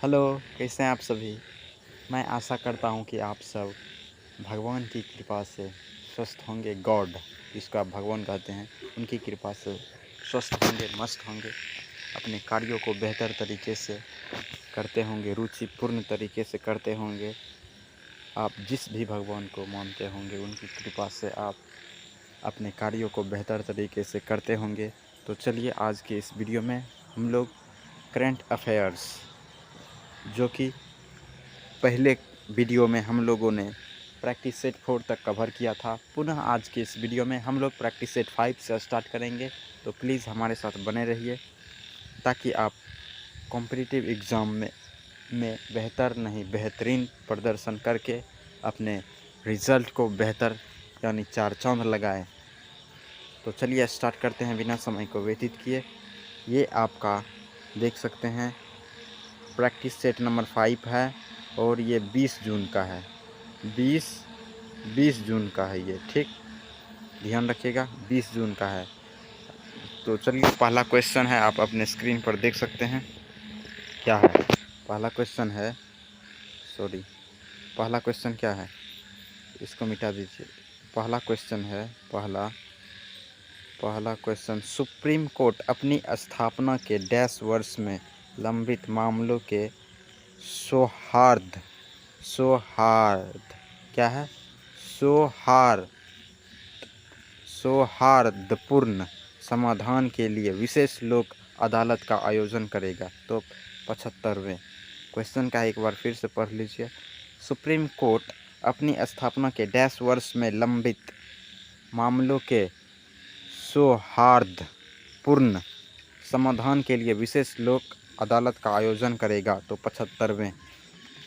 Hello, कैसे हैं आप सभी। मैं आशा करता हूं कि आप सब भगवान की कृपा से स्वस्थ होंगे। गॉड जिसको आप भगवान कहते हैं, उनकी कृपा से स्वस्थ होंगे, मस्त होंगे, अपने कार्यों को बेहतर तरीके से करते होंगे, रुचिपूर्ण तरीके से करते होंगे। आप जिस भी भगवान को मानते होंगे, उनकी कृपा से आप अपने कार्यों को बेहतर तरीके से करते होंगे। तो चलिए आज के इस वीडियो में हम लोग करंट अफेयर्स, जो कि पहले वीडियो में हम लोगों ने प्रैक्टिस सेट 4 तक कवर किया था, पुनः आज के इस वीडियो में हम लोग प्रैक्टिस सेट 5 से स्टार्ट करेंगे। तो प्लीज़ हमारे साथ बने रहिए ताकि आप कॉम्पिटिटिव एग्ज़ाम में बेहतर नहीं बेहतरीन प्रदर्शन करके अपने रिज़ल्ट को बेहतर यानी 4 चाँद लगाएं। तो चलिए स्टार्ट करते हैं बिना समय को व्यतीत किए। ये आपका देख सकते हैं प्रैक्टिस सेट नंबर 5 है और ये 20 जून का है। 20 जून का है ये, ठीक, ध्यान रखिएगा, 20 जून का है। तो चलिए पहला क्वेश्चन है, आप अपने स्क्रीन पर देख सकते हैं क्या है। पहला क्वेश्चन है, पहला क्वेश्चन क्या है, इसको मिटा दीजिए। पहला क्वेश्चन है, पहला क्वेश्चन, सुप्रीम कोर्ट अपनी स्थापना के डैश वर्ष में लंबित मामलों के सौहार्द क्या है, सौहार्दपूर्ण समाधान के लिए विशेष लोक अदालत का आयोजन करेगा। तो 75वें क्वेश्चन का एक बार फिर से पढ़ लीजिए। सुप्रीम कोर्ट अपनी स्थापना के डैश वर्ष में लंबित मामलों के सौहार्दपूर्ण समाधान के लिए विशेष लोक अदालत का आयोजन करेगा। तो 75वें।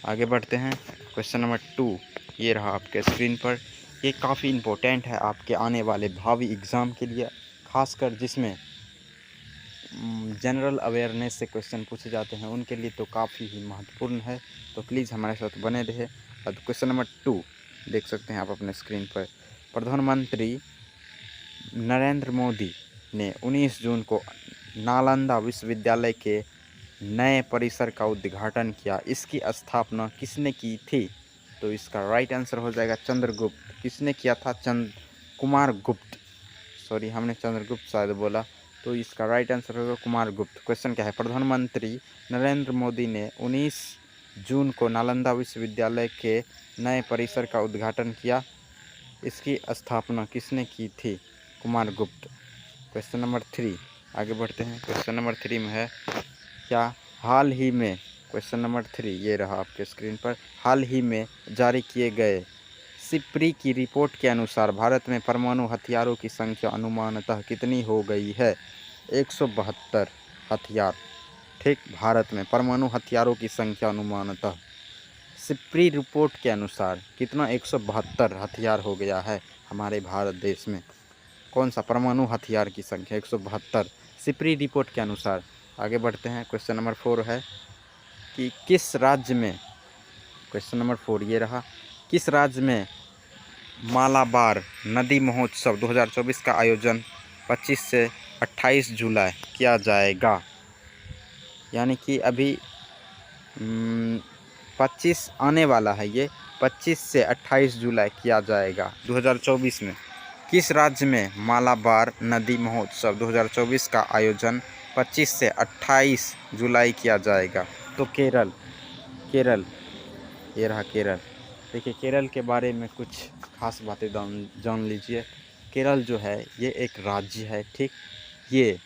आगे बढ़ते हैं, क्वेश्चन नंबर 2 ये रहा आपके स्क्रीन पर। ये काफ़ी इम्पोर्टेंट है आपके आने वाले भावी एग्ज़ाम के लिए, खासकर जिसमें जनरल अवेयरनेस से क्वेश्चन पूछे जाते हैं, उनके लिए तो काफ़ी ही महत्वपूर्ण है। तो प्लीज़ हमारे साथ बने रहे। अब क्वेश्चन नंबर 2 देख सकते हैं आप अपने स्क्रीन पर। प्रधानमंत्री नरेंद्र मोदी ने 19 जून को नालंदा विश्वविद्यालय के नए परिसर का उद्घाटन किया। इसकी स्थापना किसने की थी? तो इसका राइट आंसर हो जाएगा चंद्रगुप्त। किसने किया था? कुमार गुप्त। सॉरी, हमने चंद्रगुप्त शायद बोला, तो इसका राइट आंसर होगा कुमार गुप्त। क्वेश्चन क्या है, प्रधानमंत्री नरेंद्र मोदी ने 19 जून को नालंदा विश्वविद्यालय के नए परिसर का उद्घाटन किया। इसकी स्थापना किसने की थी? कुमार गुप्त। क्वेश्चन नंबर 3 आगे बढ़ते हैं। क्वेश्चन नंबर 3 में है क्या हाल ही में, क्वेश्चन नंबर 3 ये रहा आपके स्क्रीन पर, हाल ही में जारी किए गए सिप्री की रिपोर्ट के अनुसार भारत में परमाणु हथियारों की संख्या अनुमानतः कितनी हो गई है? 172 हथियार, ठीक, भारत में परमाणु हथियारों की संख्या अनुमानतः सिप्री रिपोर्ट के अनुसार कितना? 172 हथियार हो गया है हमारे भारत देश में। कौन सा? परमाणु हथियार की संख्या 172 सिप्री रिपोर्ट के अनुसार। आगे बढ़ते हैं, क्वेश्चन नंबर 4 है कि किस राज्य में, क्वेश्चन नंबर 4 ये रहा, किस राज्य में मालाबार नदी महोत्सव 2024 का आयोजन 25 से 28 जुलाई किया जाएगा? यानी कि अभी 25 आने वाला है, ये 25 से 28 जुलाई किया जाएगा 2024 में। किस राज्य में मालाबार नदी महोत्सव 2024 का आयोजन 25 से 28 जुलाई किया जाएगा? तो केरल, ये रहा केरल। देखिए, केरल के बारे में कुछ खास बातें जान लीजिए। केरल जो है ये एक राज्य है, ठीक, ये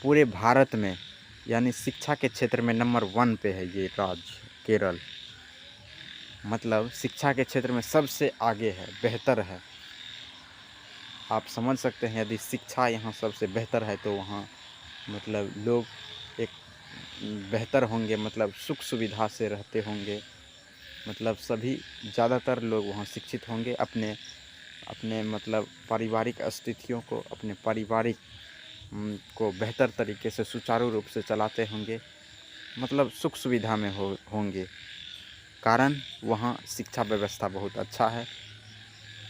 पूरे भारत में यानी शिक्षा के क्षेत्र में नंबर 1 पे है ये राज्य केरल। मतलब शिक्षा के क्षेत्र में सबसे आगे है, बेहतर है। आप समझ सकते हैं, यदि शिक्षा यहाँ सबसे बेहतर है तो वहाँ मतलब लोग एक बेहतर होंगे, मतलब सुख सुविधा से रहते होंगे, मतलब सभी ज़्यादातर लोग वहाँ शिक्षित होंगे, अपने मतलब पारिवारिक स्थितियों को, अपने पारिवारिक को बेहतर तरीके से सुचारू रूप से चलाते होंगे, मतलब सुख सुविधा में होंगे, कारण वहाँ शिक्षा व्यवस्था बहुत अच्छा है,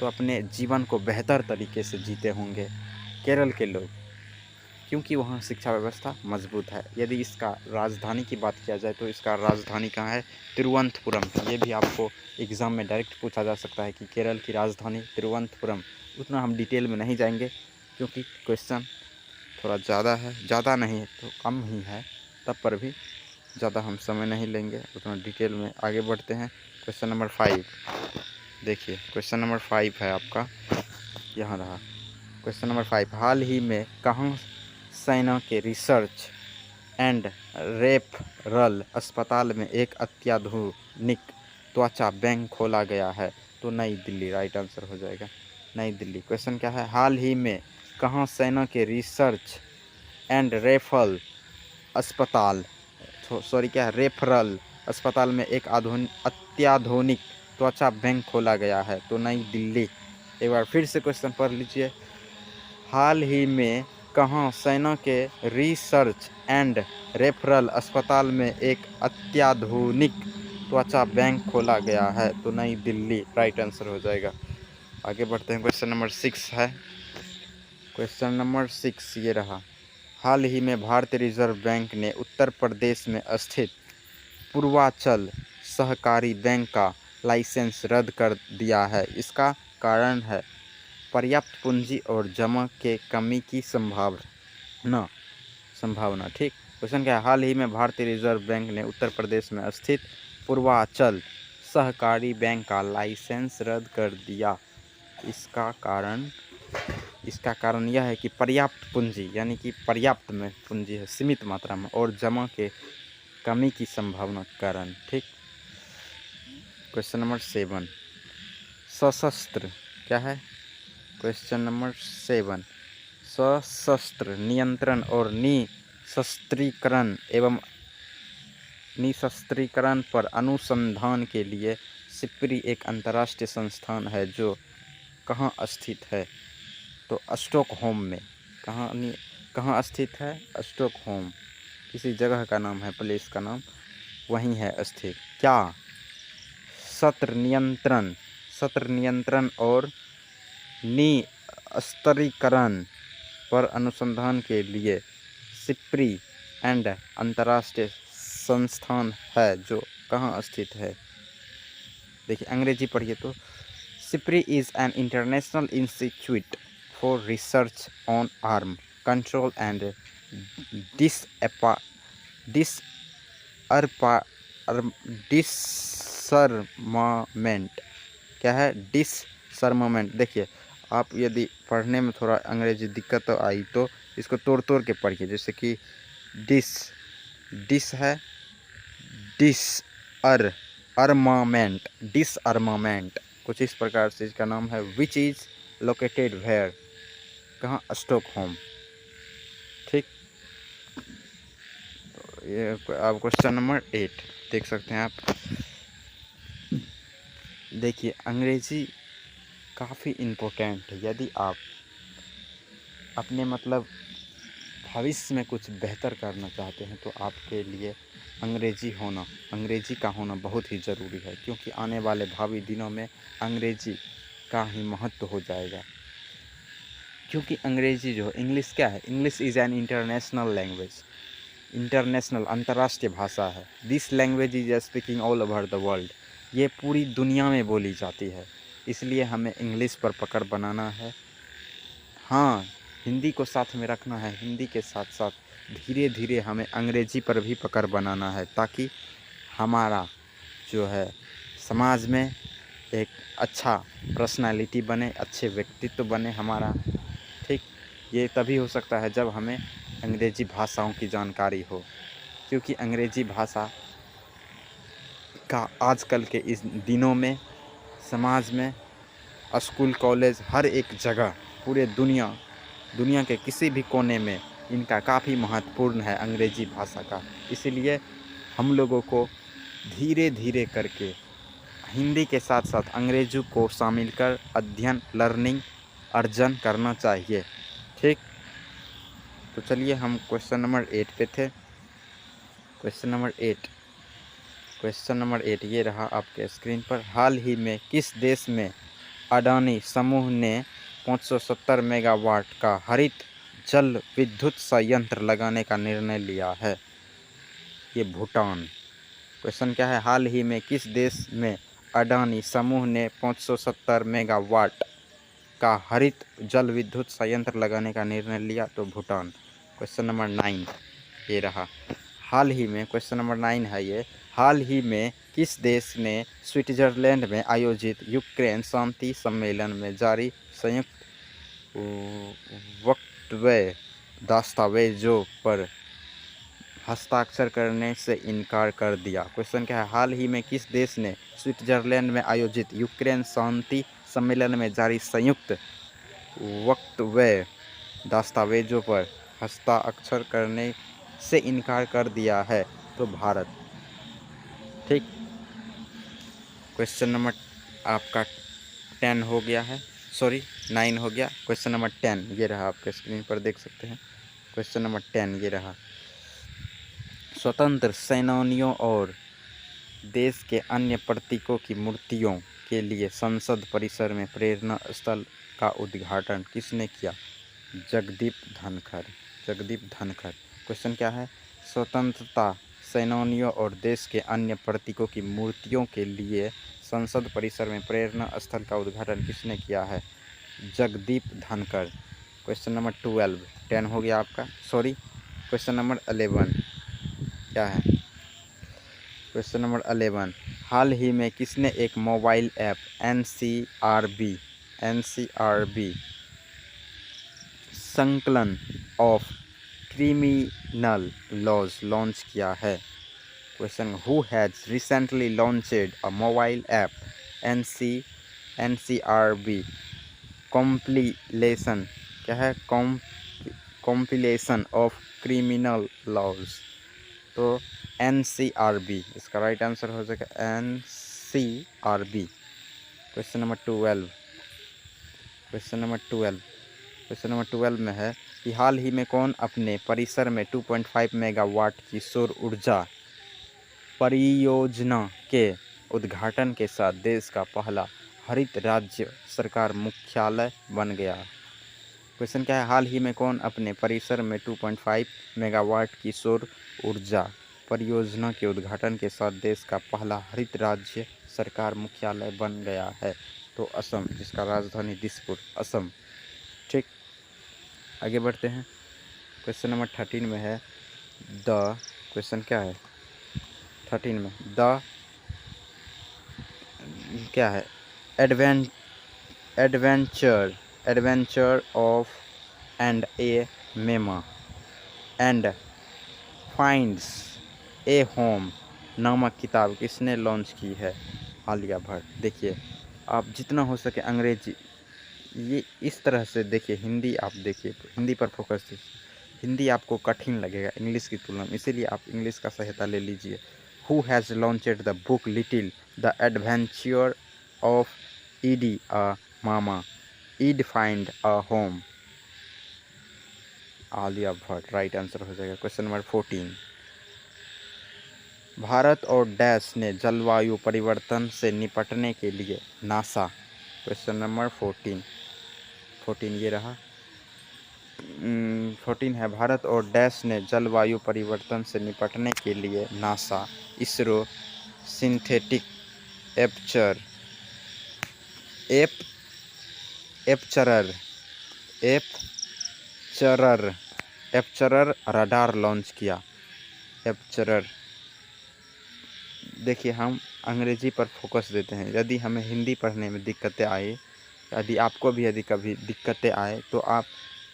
तो अपने जीवन को बेहतर तरीके से जीते होंगे केरल के लोग। क्योंकि वहाँ शिक्षा व्यवस्था मजबूत है। यदि इसका राजधानी की बात किया जाए तो इसका राजधानी कहाँ है? तिरुवनंतपुरम। ये भी आपको एग्ज़ाम में डायरेक्ट पूछा जा सकता है कि केरल की राजधानी तिरुवनंतपुरम। उतना हम डिटेल में नहीं जाएंगे क्योंकि क्वेश्चन थोड़ा ज़्यादा है, ज़्यादा नहीं है तो कम ही है, तब पर भी ज़्यादा हम समय नहीं लेंगे, उतना डिटेल में आगे बढ़ते हैं। क्वेश्चन नंबर 5 देखिए, क्वेश्चन नंबर 5 है आपका, यहाँ रहा क्वेश्चन नंबर 5। हाल ही में कहाँ सेना के रिसर्च एंड रेफरल अस्पताल में एक अत्याधुनिक त्वचा बैंक खोला गया है? तो नई दिल्ली राइट आंसर हो जाएगा, नई दिल्ली। क्वेश्चन क्या है? हाल ही में कहाँ सेना के रिसर्च एंड रेफरल अस्पताल रेफरल अस्पताल में एक अत्याधुनिक त्वचा बैंक खोला गया है? तो नई दिल्ली। एक बार फिर से क्वेश्चन पढ़ लीजिए। हाल ही में कहाँ सेना के रिसर्च एंड रेफरल अस्पताल में एक अत्याधुनिक त्वचा बैंक खोला गया है? तो नई दिल्ली राइट आंसर हो जाएगा। आगे बढ़ते हैं, क्वेश्चन नंबर 6 है। क्वेश्चन नंबर 6 ये रहा। हाल ही में भारतीय रिजर्व बैंक ने उत्तर प्रदेश में स्थित पूर्वांचल सहकारी बैंक का लाइसेंस रद्द कर दिया है। इसका कारण है पर्याप्त पूंजी और जमा के कमी की संभावना। ठीक, क्वेश्चन क्या है? हाल ही में भारतीय रिजर्व बैंक ने उत्तर प्रदेश में स्थित पूर्वांचल सहकारी बैंक का लाइसेंस रद्द कर दिया। इसका कारण यह है कि पर्याप्त पूंजी, यानी कि पर्याप्त में पूंजी है, सीमित मात्रा में, और जमा के कमी की संभावना के कारण। ठीक, क्वेश्चन नंबर 7 सशस्त्र क्या है? क्वेश्चन नंबर 7 सशस्त्र नियंत्रण और निशस्त्रीकरण पर अनुसंधान के लिए सिप्री एक अंतर्राष्ट्रीय संस्थान है जो कहाँ स्थित है? तो स्टॉकहोम में। कहाँ स्थित है? स्टॉकहोम, किसी जगह का नाम है, प्लेस का नाम वहीं है स्थित। क्या? सत्र नियंत्रण और निशस्त्रीकरण पर अनुसंधान के लिए सिप्री एंड अंतर्राष्ट्रीय संस्थान है जो कहाँ स्थित है? देखिए, अंग्रेजी पढ़िए तो SIPRI is an international institute for research on arm control and disarmament. क्या है? डिसर्मामेंट। देखिए, आप यदि पढ़ने में थोड़ा अंग्रेजी दिक्कत आई तो इसको तोड़ के पढ़िए। जैसे कि डिस है, डिसअर्मामेंट कुछ इस प्रकार से इसका नाम है। Which is located where? कहाँ? स्टॉकहोम। ठीक, तो ये आप क्वेश्चन नंबर 8 देख सकते हैं आप। देखिए, अंग्रेजी काफ़ी इम्पोर्टेंट है। यदि आप अपने भविष्य में कुछ बेहतर करना चाहते हैं तो आपके लिए अंग्रेजी का होना बहुत ही ज़रूरी है, क्योंकि आने वाले भावी दिनों में अंग्रेजी का ही महत्व हो जाएगा। क्योंकि अंग्रेजी जो इंग्लिश क्या है? English is an international language, अंतर्राष्ट्रीय भाषा है। This language is speaking all over the world. ये पूरी दुनिया में बोली जाती है, इसलिए हमें इंग्लिश पर पकड़ बनाना है। हाँ, हिंदी को साथ में रखना है, हिंदी के साथ साथ धीरे धीरे हमें अंग्रेजी पर भी पकड़ बनाना है, ताकि हमारा जो है समाज में एक अच्छा पर्सनालिटी बने, अच्छे व्यक्तित्व बने हमारा। ठीक, ये तभी हो सकता है जब हमें अंग्रेजी भाषाओं की जानकारी हो, क्योंकि अंग्रेजी भाषा का आजकल के इस दिनों में समाज में, स्कूल कॉलेज, हर एक जगह, पूरे दुनिया के किसी भी कोने में इनका काफ़ी महत्वपूर्ण है अंग्रेजी भाषा का। इसीलिए हम लोगों को धीरे धीरे करके हिंदी के साथ साथ अंग्रेजी को शामिल कर लर्निंग अर्जन करना चाहिए। ठीक, तो चलिए हम क्वेश्चन नंबर 8 पे थे। क्वेश्चन नंबर 8 ये रहा आपके स्क्रीन पर। हाल ही में किस देश में अडानी समूह ने 570 मेगावाट का हरित जल विद्युत संयंत्र लगाने का निर्णय लिया है? ये भूटान। क्वेश्चन क्या है, हाल ही में किस देश में अडानी समूह ने 570 मेगावाट का हरित जल विद्युत संयंत्र लगाने का निर्णय लिया? तो भूटान। क्वेश्चन नंबर 9 ये रहा। हाल ही में, क्वेश्चन नंबर 9 है ये, हाल ही में किस देश ने स्विट्जरलैंड में आयोजित यूक्रेन शांति सम्मेलन में जारी संयुक्त वक्तव्य दस्तावेजों पर हस्ताक्षर करने से इनकार कर दिया? क्वेश्चन क्या है, हाल ही में किस देश ने स्विट्जरलैंड में आयोजित यूक्रेन शांति सम्मेलन में जारी संयुक्त वक्तव्य दस्तावेजों पर हस्ताक्षर करने से इनकार कर दिया है? तो भारत। ठीक, क्वेश्चन नंबर आपका 10 हो गया है, सॉरी 9 हो गया। क्वेश्चन नंबर 10 ये रहा, आपके स्क्रीन पर देख सकते हैं। क्वेश्चन नंबर 10 ये रहा। स्वतंत्र सेनानियों और देश के अन्य प्रतीकों की मूर्तियों के लिए संसद परिसर में प्रेरणा स्थल का उद्घाटन किसने किया? जगदीप धनखड़। जगदीप धनखड़। क्वेश्चन क्या है, स्वतंत्रता सेनानियों और देश के अन्य प्रतीकों की मूर्तियों के लिए संसद परिसर में प्रेरणा स्थल का उद्घाटन किसने किया है? जगदीप धनखड़। क्वेश्चन नंबर 12 10 हो गया आपका, सॉरी क्वेश्चन नंबर 11 क्या है? क्वेश्चन नंबर 11, हाल ही में किसने एक मोबाइल ऐप एनसीआरबी संकलन ऑफ क्रिमिनल लॉज लॉन्च किया है? Question, who has recently launched a mobile app NCRB compilation, क्या है? Compilation of criminal laws. तो एनसीआरबी इसका राइट आंसर हो जाएगा NCRB. Question number 12, question number 12, question number 12 में है कि हाल ही में कौन अपने परिसर में 2.5 मेगावाट की सौर ऊर्जा परियोजना के उद्घाटन के साथ देश का पहला हरित राज्य सरकार मुख्यालय बन गया? क्वेश्चन क्या है, हाल ही में कौन अपने परिसर में 2.5 मेगावाट की सौर ऊर्जा परियोजना के उद्घाटन के साथ देश का पहला हरित राज्य सरकार मुख्यालय बन गया है? तो असम, जिसका राजधानी दिसपुर, असम। ठीक, आगे बढ़ते हैं। क्वेश्चन नंबर 13 में है द, क्वेश्चन क्या है 13 में, द क्या है, एडवेंचर ऑफ एंड ए मेमा एंड फाइंड्स ए होम नामक किताब किसने लॉन्च की है? आलिया भट्ट। देखिए, आप जितना हो सके अंग्रेजी ये इस तरह से देखिए, हिंदी आप देखिए, हिंदी पर फोकस दीजिए। हिंदी आपको कठिन लगेगा इंग्लिश की तुलना में, इसीलिए आप इंग्लिश का सहायता ले लीजिए। Who has launched the book little the adventure of Ed a mama Ed find a home? Alia Bhatt, right answer हो जाएगा। क्वेश्चन नंबर 14, भारत और डैश ने जलवायु परिवर्तन से निपटने के लिए नासा। क्वेश्चन नंबर 14 ये रहा। 14 है, भारत और डैश ने जलवायु परिवर्तन से निपटने के लिए NASA, ISRO, synthetic aperture radar launch किया। एपचरर। देखिए, हम अंग्रेजी पर फोकस देते हैं। यदि हमें हिंदी पढ़ने में दिक्कतें आए, यदि आपको भी यदि कभी दिक्कतें आए, तो आप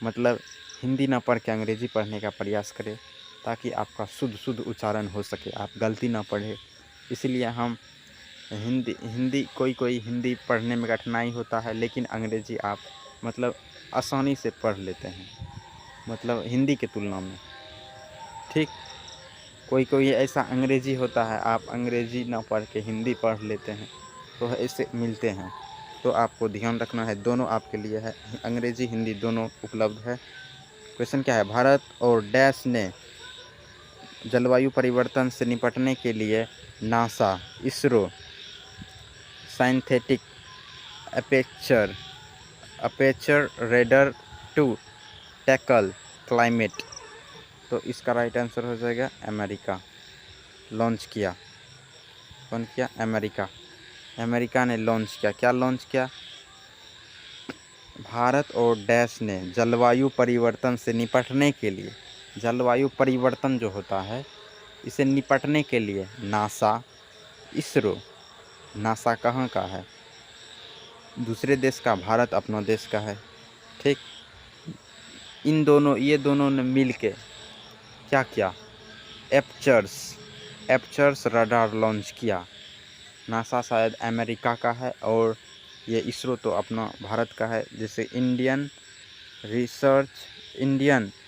मतलब हिंदी ना पढ़ के अंग्रेजी पढ़ने का प्रयास करें, ताकि आपका शुद्ध उच्चारण हो सके, आप गलती ना पढ़े। इसलिए हम हिंदी कोई हिंदी पढ़ने में कठिनाई होता है, लेकिन अंग्रेजी आप मतलब आसानी से पढ़ लेते हैं, मतलब हिंदी के तुलना में। ठीक, कोई ऐसा अंग्रेजी होता है, आप अंग्रेजी ना पढ़ के हिंदी पढ़ लेते हैं, तो ऐसे मिलते हैं। तो आपको ध्यान रखना है, दोनों आपके लिए है, अंग्रेजी हिंदी दोनों उपलब्ध है। क्वेश्चन क्या है, भारत और डैश ने जलवायु परिवर्तन से निपटने के लिए NASA, ISRO, synthetic aperture radar to tackle climate, तो इसका राइट आंसर हो जाएगा अमेरिका। लॉन्च किया, कौन किया? अमेरिका। अमेरिका ने लॉन्च किया। क्या लॉन्च किया? भारत और डैश ने जलवायु परिवर्तन से निपटने के लिए, जलवायु परिवर्तन जो होता है इसे निपटने के लिए नासा, इसरो, नासा कहाँ का है? दूसरे देश का, भारत अपना देश का है, ठीक। ये दोनों ने मिल के क्या किया? एपर्चर्स रडार लॉन्च किया। नासा शायद अमेरिका का है और ये इसरो तो अपना भारत का है। जैसे इंडियन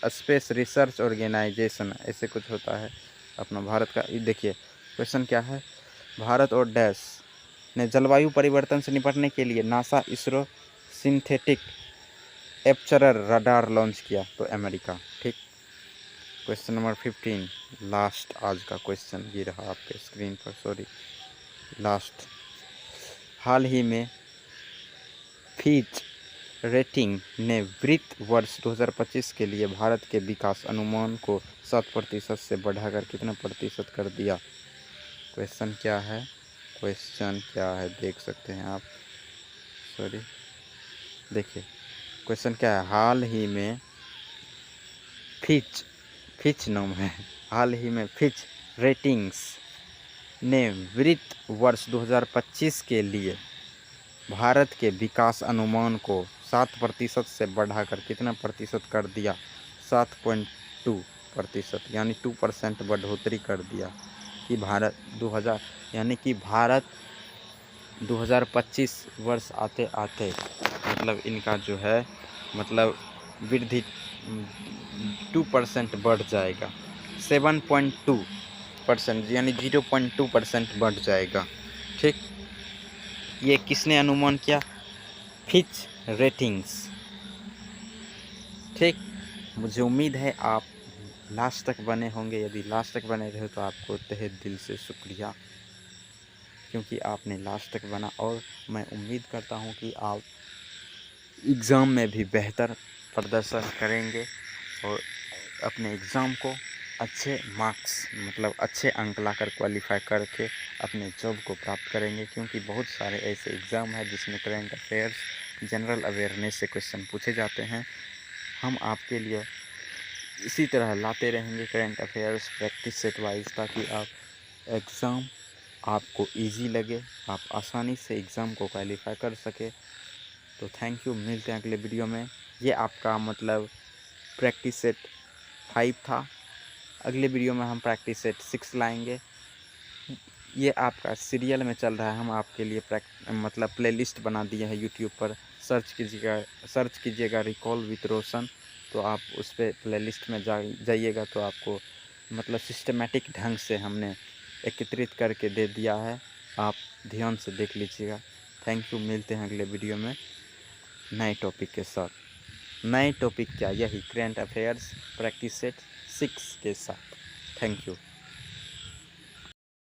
स्पेस रिसर्च ऑर्गेनाइजेशन ऐसे कुछ होता है अपना भारत का। देखिए क्वेश्चन क्या है? भारत और डैश ने जलवायु परिवर्तन से निपटने के लिए NASA, ISRO synthetic aperture radar launch किया, तो अमेरिका, ठीक। क्वेश्चन नंबर 15 लास्ट आज का क्वेश्चन ये रहा आपके स्क्रीन पर, सॉरी लास्ट। हाल ही में फिच रेटिंग ने वित्त वर्ष 2025 के लिए भारत के विकास अनुमान को 7% से बढ़ाकर कितना प्रतिशत कर दिया? क्वेश्चन क्या है? देख सकते हैं आप, सॉरी देखिए क्वेश्चन क्या है। हाल ही में फिच नाम है, हाल ही में फिच रेटिंग्स ने वित्त वर्ष 2025 के लिए भारत के विकास अनुमान को 7% से बढ़ाकर कितना प्रतिशत कर दिया? 7.2%, यानी 2% बढ़ोतरी कर दिया कि भारत 2025 वर्ष आते आते मतलब इनका जो है मतलब वृद्धि 2% बढ़ जाएगा। 7.2% यानी 0.2% बढ़ जाएगा, ठीक। ये किसने अनुमान किया? फिच रेटिंग्स, ठीक। मुझे उम्मीद है आप लास्ट तक बने होंगे। यदि लास्ट तक बने रहे तो आपको तहे दिल से शुक्रिया, क्योंकि आपने लास्ट तक बना। और मैं उम्मीद करता हूं कि आप एग्ज़ाम में भी बेहतर प्रदर्शन करेंगे और अपने एग्ज़ाम को अच्छे मार्क्स मतलब अच्छे अंक लाकर क्वालिफाई करके अपने जॉब को प्राप्त करेंगे। क्योंकि बहुत सारे ऐसे एग्ज़ाम हैं जिसमें करंट अफेयर्स, जनरल अवेयरनेस से क्वेश्चन पूछे जाते हैं। हम आपके लिए इसी तरह लाते रहेंगे current affairs practice set wise, ताकि आप एग्ज़ाम आपको इजी लगे, आप आसानी से एग्ज़ाम को क्वालिफाई कर सके। तो थैंक यू, मिलते हैं अगले वीडियो में। ये आपका मतलब प्रैक्टिस सेट 5 था। अगले वीडियो में हम प्रैक्टिस सेट 6 लाएंगे। ये आपका सीरियल में चल रहा है, हम आपके लिए मतलब प्लेलिस्ट बना दिए हैं यूट्यूब पर। सर्च कीजिएगा रिकॉल विथ रोशन, तो आप उस पर प्लेलिस्ट में जाइएगा तो आपको मतलब सिस्टमेटिक ढंग से हमने एकत्रित करके दे दिया है। आप ध्यान से देख लीजिएगा। थैंक यू, मिलते हैं अगले वीडियो में नए टॉपिक के साथ। नए टॉपिक क्या, यही करंट अफेयर्स प्रैक्टिस सेट 6 के साथ। Thank you.